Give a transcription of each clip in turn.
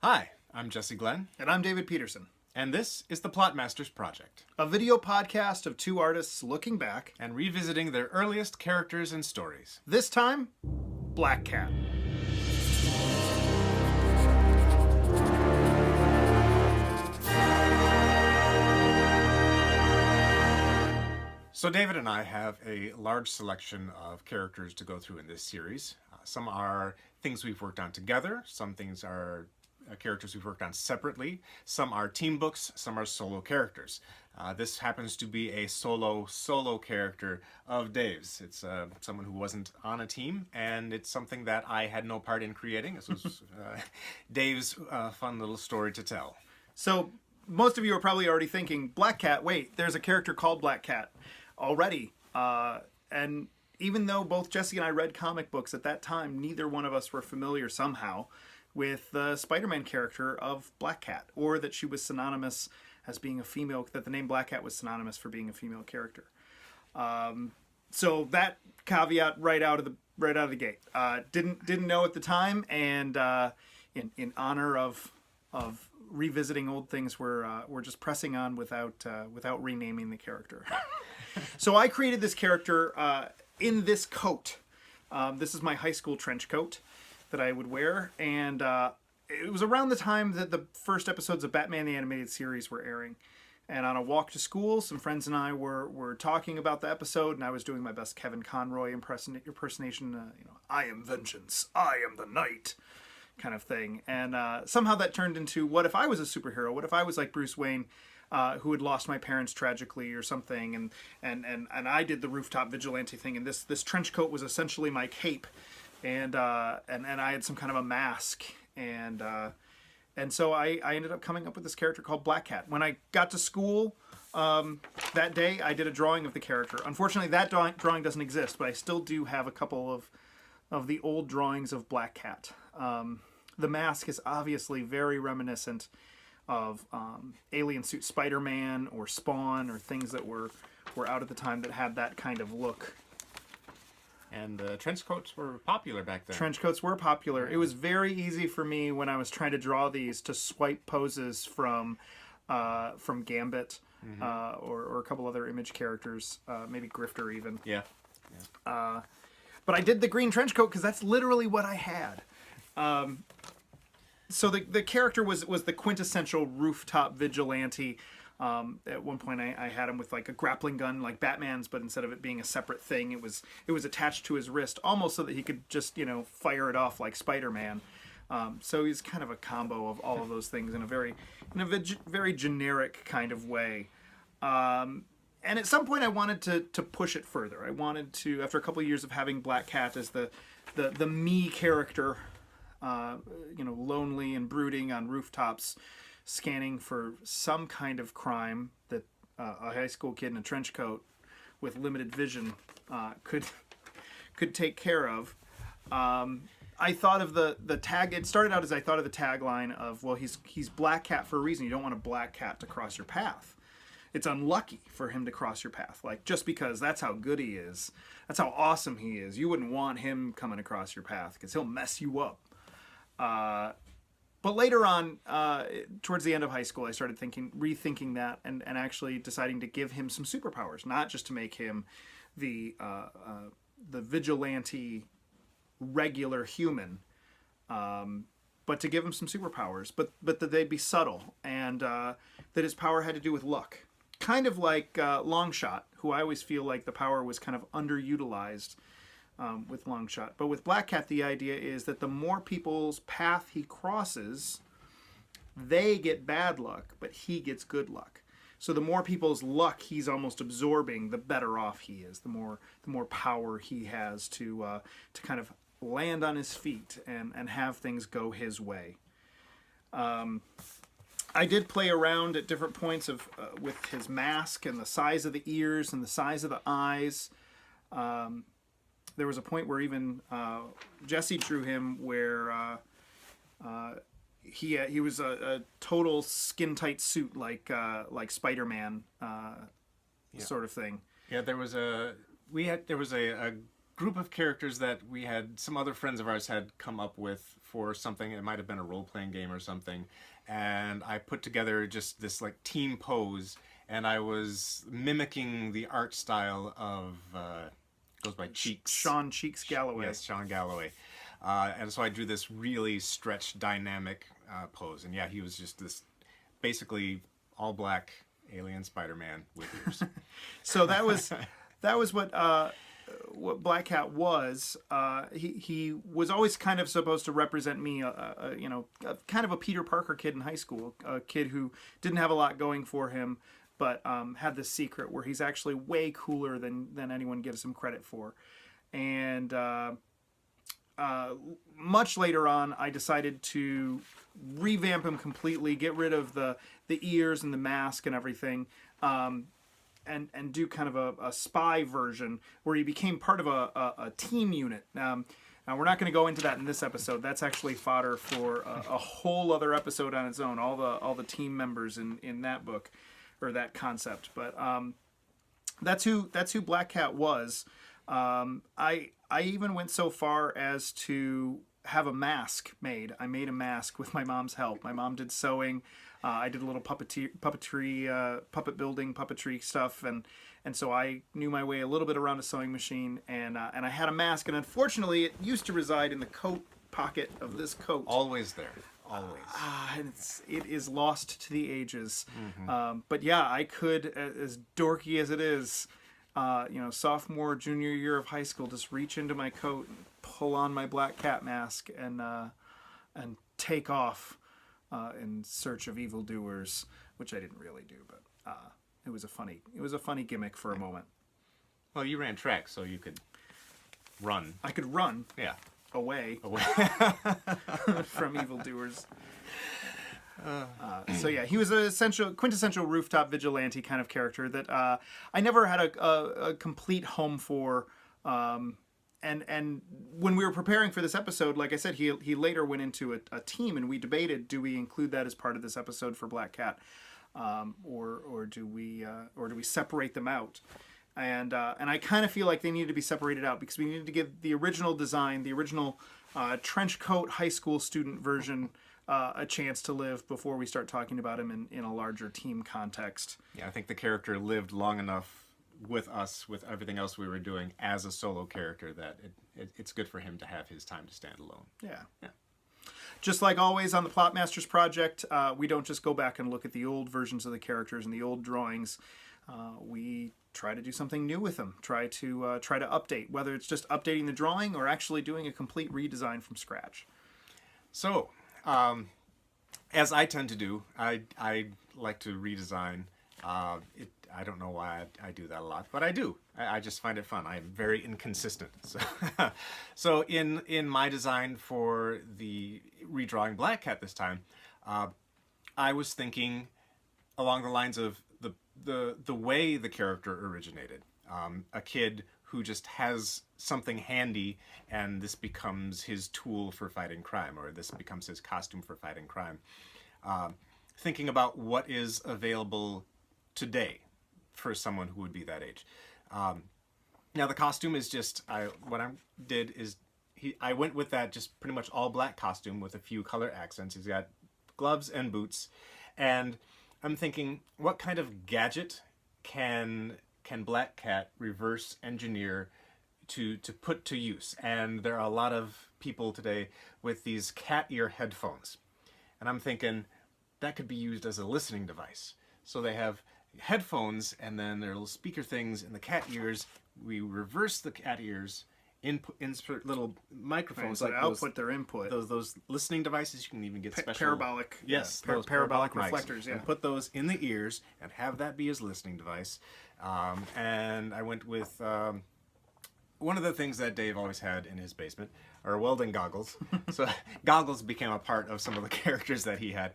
Hi, I'm Jesse Glenn, And I'm David Petersen. and this is the Plotmasters Project, A video podcast of two artists looking back, and revisiting their earliest characters and stories. this time, Blackcat. So David and I have a large selection of characters to go through in this series. Some are things we've worked on together, some things are characters we've worked on separately, some are team books, some are solo characters. This happens to be a solo character of Dave's. It's someone who wasn't on a team, and it's something that I had no part in creating. This was Dave's fun little story to tell. So, most of you are probably already thinking, Blackcat, wait, there's a character called Blackcat already. And even though both Jesse and I read comic books at that time, neither one of us were familiar somehow with the Spider-Man character of Blackcat, or that she was synonymous as being a female, that the name Blackcat was synonymous for being a female character. So that caveat right out of the gate. Didn't know at the time, and in honor of revisiting old things, we're just pressing on without renaming the character. So I created this character in this coat. This is my high school trench coat that I would wear, and it was around the time that the first episodes of Batman the Animated Series were airing. And on a walk to school, some friends and I were talking about the episode, and I was doing my best Kevin Conroy impersonation, I am vengeance, I am the night, kind of thing. And somehow that turned into, what if I was a superhero? What if I was like Bruce Wayne, who had lost my parents tragically or something, and I did the rooftop vigilante thing, and this trench coat was essentially my cape, and I had some kind of a mask, and so I ended up coming up with this character called Blackcat. When I got to school that day, I did a drawing of the character. Unfortunately, that drawing doesn't exist, but I still do have a couple of the old drawings of Blackcat. The mask is obviously very reminiscent of Alien Suit Spider-Man or Spawn, or things that were out at the time that had that kind of look. And trench coats were popular back then. Trench coats were popular. It was very easy for me when I was trying to draw these to swipe poses from Gambit, or a couple other Image characters, maybe Grifter even. Yeah. But I did the green trench coat because that's literally what I had. So the character was the quintessential rooftop vigilante. At one point I had him with like a grappling gun like Batman's, but instead of it being a separate thing, it was attached to his wrist, almost so that he could just, fire it off like Spider-Man. So he's kind of a combo of all of those things in a very generic kind of way. And at some point I wanted to push it further. I wanted to, after a couple of years of having Blackcat as the me character, lonely and brooding on rooftops, scanning for some kind of crime that a high school kid in a trench coat with limited vision could take care of. I thought of the tag. It started out as I thought of the tagline of, well, he's Blackcat for a reason. You don't want a black cat to cross your path. It's unlucky for him to cross your path. Like, just because that's how good he is, that's how awesome he is, you wouldn't want him coming across your path because he'll mess you up. But later on, towards the end of high school, I started rethinking that, and actually deciding to give him some superpowers, not just to make him the vigilante, regular human, but to give him some superpowers, but that they'd be subtle, and that his power had to do with luck. Kind of like Longshot, who I always feel like the power was kind of underutilized with Longshot. But with Blackcat, the idea is that the more people's path he crosses, they get bad luck, but he gets good luck. So the more people's luck he's almost absorbing, the better off he is. The more power he has to kind of land on his feet and have things go his way. I did play around at different points with his mask and the size of the ears and the size of the eyes. There was a point where even Jesse drew him where he was a total skin tight suit like Spider-Man sort of thing. Yeah, there was a group of characters that we had, some other friends of ours had come up with for something. It might have been a role-playing game or something. And I put together just this like team pose, and I was mimicking the art style of, goes by Cheeks. Sean Cheeks Galloway. Yes, Sean Galloway. And so I drew this really stretched, dynamic pose. And yeah, he was just this basically all black alien Spider-Man with ears. So that was what Blackcat was. He was always kind of supposed to represent me, kind of a Peter Parker kid in high school, a kid who didn't have a lot going for him, but had this secret where he's actually way cooler than anyone gives him credit for. And much later on, I decided to revamp him completely, get rid of the ears and the mask and everything, and do kind of a spy version where he became part of a team unit. Now, we're not going to go into that in this episode. That's actually fodder for a whole other episode on its own. All the team members in that book, or that concept. But that's who Blackcat was. I even went so far as to have a mask made. I made a mask with my mom's help. My mom did sewing. I did a little puppet building, puppetry stuff, and so I knew my way a little bit around a sewing machine, and I had a mask, and unfortunately, it used to reside in the coat pocket of this coat. Always there. Always. And it is lost to the ages. But yeah, I could, as dorky as it is, sophomore, junior year of high school, just reach into my coat and pull on my Blackcat mask and take off in search of evildoers, which I didn't really do, but it was a funny gimmick for a moment. Well, you ran track, so you could run. I could run. Yeah. Away from evildoers. So yeah, he was a quintessential rooftop vigilante kind of character that I never had a complete home for. And when we were preparing for this episode, like I said, he later went into a team, and we debated, do we include that as part of this episode for Blackcat, or do we separate them out? And I kind of feel like they needed to be separated out, because we needed to give the original design, the original trench coat high school student version, a chance to live before we start talking about him in a larger team context. Yeah, I think the character lived long enough with us, with everything else we were doing as a solo character, that it's good for him to have his time to stand alone. Yeah. Just like always on the Plotmasters project, we don't just go back and look at the old versions of the characters and the old drawings. We try to do something new with them. Try to update, whether it's just updating the drawing or actually doing a complete redesign from scratch. So, as I tend to do, I like to redesign. I don't know why I do that a lot, but I do. I just find it fun. I'm very inconsistent. So in my design for the redrawing Blackcat this time, I was thinking along the lines of the way the character originated. A kid who just has something handy, and this becomes his tool for fighting crime, or this becomes his costume for fighting crime. Thinking about what is available today for someone who would be that age. Now the costume is just, what I did is I went with that just pretty much all black costume with a few color accents. He's got gloves and boots, and I'm thinking, what kind of gadget can Blackcat reverse engineer to put to use? And there are a lot of people today with these cat ear headphones, and I'm thinking that could be used as a listening device. So they have headphones, and then there are little speaker things in the cat ears. We reverse the cat ears, insert little microphones, right, so like output their input. Those listening devices. You can even get special parabolic. Yes, yeah, those parabolic mics, reflectors. Yeah, and put those in the ears and have that be his listening device. And I went with one of the things that Dave always had in his basement are welding goggles. So goggles became a part of some of the characters that he had.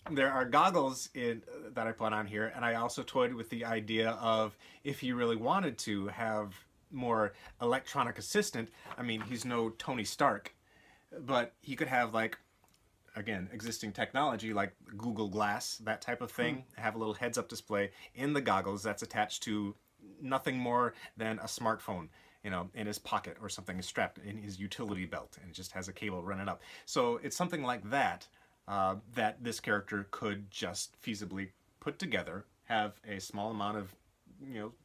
There are goggles that I put on here, and I also toyed with the idea of, if he really wanted to have more electronic assistant, I mean, he's no Tony Stark, but he could have, like, again, existing technology like Google Glass, that type of thing, have a little heads-up display in the goggles that's attached to nothing more than a smartphone. in his pocket or something strapped in his utility belt and it just has a cable running up. So it's something like that that this character could just feasibly put together, have a small amount of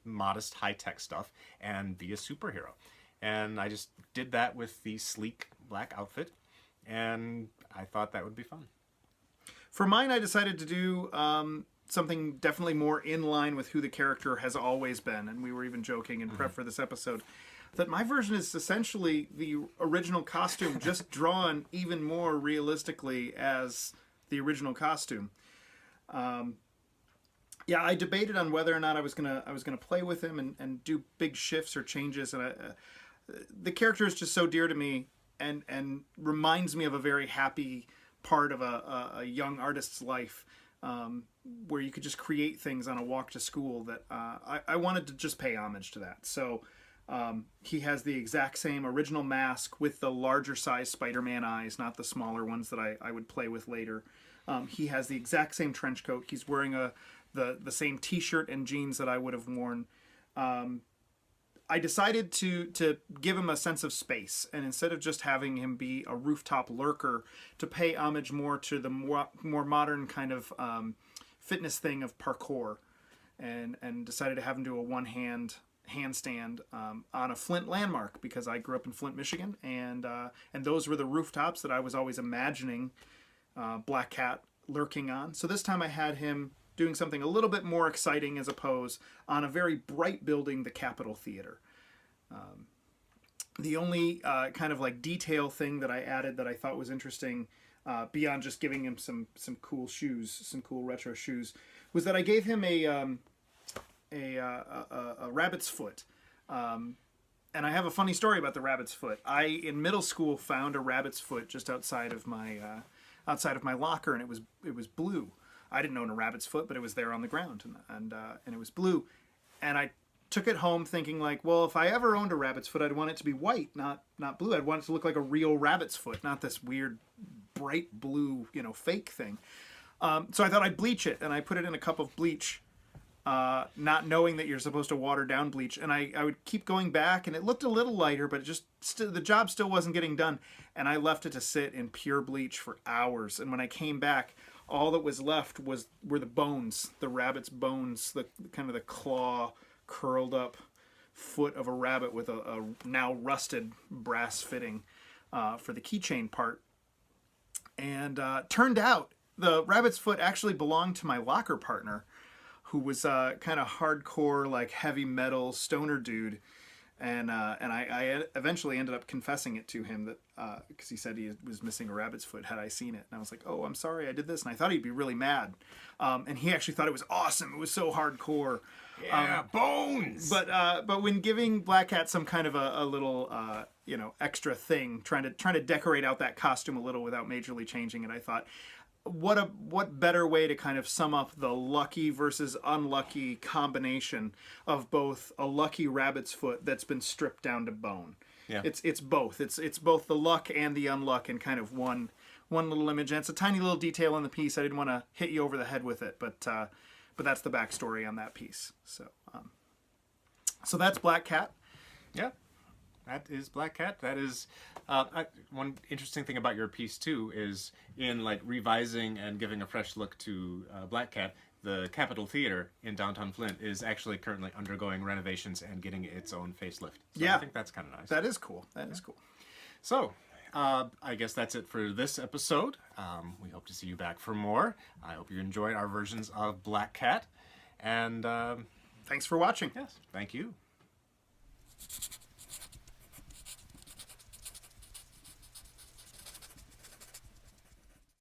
modest high-tech stuff, and be a superhero. And I just did that with the sleek black outfit, and I thought that would be fun. For mine, I decided to do something definitely more in line with who the character has always been. And we were even joking in prep for this episode that my version is essentially the original costume, just drawn even more realistically as the original costume. Yeah, I debated on whether or not I was gonna play with him and do big shifts or changes. And the character is just so dear to me and reminds me of a very happy part of a young artist's life, where you could just create things on a walk to school that I wanted to just pay homage to that. So he has the exact same original mask with the larger size Spider-Man eyes, not the smaller ones that I would play with later. He has the exact same trench coat. He's wearing the same t-shirt and jeans that I would have worn. I decided to give him a sense of space, and instead of just having him be a rooftop lurker, to pay homage more to the more modern kind of fitness thing of parkour, and decided to have him do a one-hand handstand on a Flint landmark, because I grew up in Flint, Michigan, and those were the rooftops that I was always imagining Blackcat lurking on. So this time I had him doing something a little bit more exciting as opposed on a very bright building, the Capitol Theater. The only kind of like detail thing that I added that I thought was interesting, beyond just giving him some cool shoes, some cool retro shoes, was that I gave him a rabbit's foot. And I have a funny story about the rabbit's foot. I, in middle school, found a rabbit's foot just outside of my locker, and it was blue. I didn't own a rabbit's foot, but it was there on the ground, and it was blue. And I took it home thinking, like, well, if I ever owned a rabbit's foot, I'd want it to be white, not blue. I'd want it to look like a real rabbit's foot, not this weird bright blue, fake thing. So I thought I'd bleach it, and I put it in a cup of bleach, not knowing that you're supposed to water down bleach. And I would keep going back, and it looked a little lighter, but the job still wasn't getting done. And I left it to sit in pure bleach for hours. And when I came back, all that was left were the bones, the rabbit's bones, the kind of the claw curled up foot of a rabbit with a now rusted brass fitting for the keychain part. And turned out the rabbit's foot actually belonged to my locker partner, who was kind of hardcore, like heavy metal stoner dude. And I eventually ended up confessing it to him, that because he said he was missing a rabbit's foot had I seen it. And I was like, oh, I'm sorry, I did this. And I thought he'd be really mad. And he actually thought it was awesome. It was so hardcore. Yeah, bones! But when giving Blackcat some kind of a little extra thing, trying to decorate out that costume a little without majorly changing it, I thought, what better way to kind of sum up the lucky versus unlucky combination of both a lucky rabbit's foot that's been stripped down to bone. Yeah. It's both. It's both the luck and the unluck in kind of one little image. And it's a tiny little detail in the piece. I didn't want to hit you over the head with it, but that's the backstory on that piece. So that's Blackcat. Yeah. That is Blackcat. That is one interesting thing about your piece too is in like revising and giving a fresh look to Blackcat. The Capitol Theater in downtown Flint is actually currently undergoing renovations and getting its own facelift. So yeah, I think that's kind of nice. That is cool. That is cool. So I guess that's it for this episode. We hope to see you back for more. I hope you enjoyed our versions of Blackcat, and thanks for watching. Yes, thank you.